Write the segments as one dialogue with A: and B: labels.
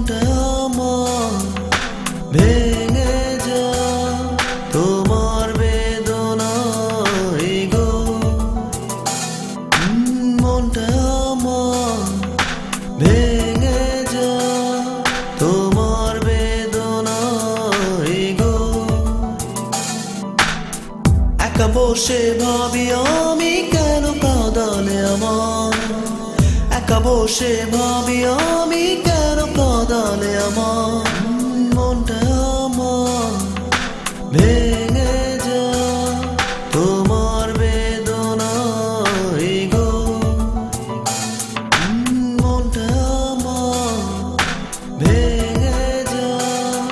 A: মনটা আমার ভেঙে যায় তোমার বেদনায় গো। মনটা আমার ভেঙে যায় তোমার বেদনায় গো। একা বসে ভাবি আমি কেন কাঁদালে আমার, একা বসে ভাবি আমি কেন কাঁদালে আমার। মনটা আমার ভেঙে যায় তোমার বেদনায় গো। মনটা আমার ভেঙে যায়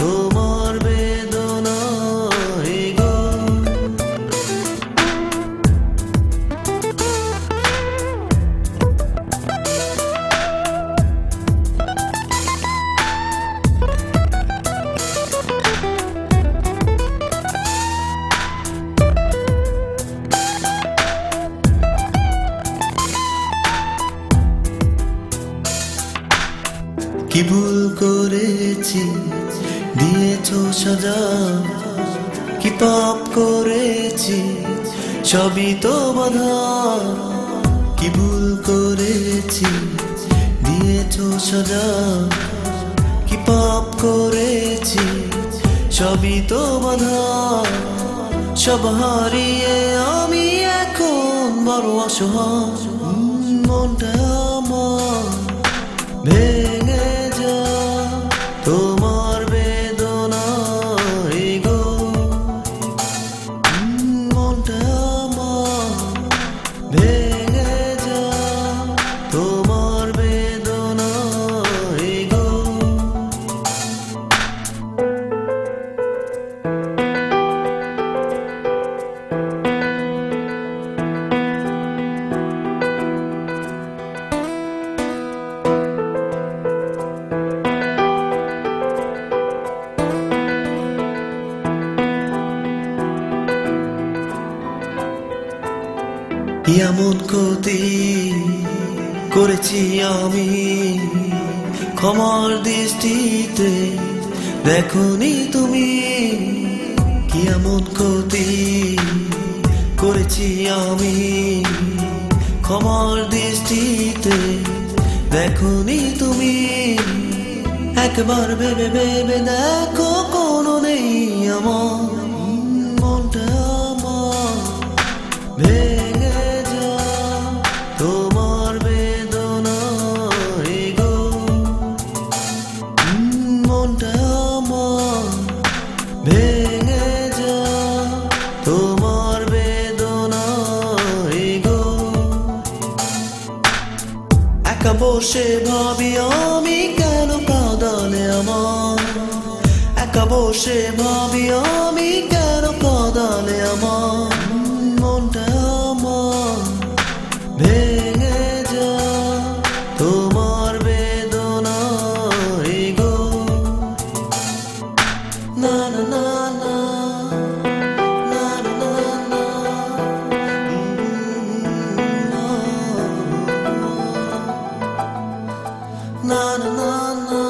A: তোমার বেদনায় গো। কি ভুল করেছি দিয়েছো সাজা, কি পাপ করেছি সবই তো বাধা। কি ভুল করেছি দিয়েছো সাজা, কি পাপ করেছি সবই তো বাধা। সব হারিয়ে আমি এখন বড় অসহায়। মনটা আমার ভেঙে যায় তোমার বেদনায় গো। মনটা আমার ভেঙে যায় তোমার বেদনায় গো। এমন ক্ষতি করেছি আমি ক্ষমার দৃষ্টিতে দেখোনি তুমি। কি এমন ক্ষতি করেছি আমি ক্ষমার দৃষ্টিতে দেখোনি তুমি। একবার ভেবে ভেবে দেখো কোনো নেই আমার। মনটা আমার ভেঙে যায় তোমার বেদনায় গো। মনটা আমার ভেঙে যায় তোমার বেদনায় গো। একা বসে ভাবি আমি কেন কাঁদালে আমার, একা বসে ভাবি আমি কেন কাঁদালে আমার। মনটা আমার ভেঙে যায় তোমার বেদনায় গো। না না না না না না না না না না না।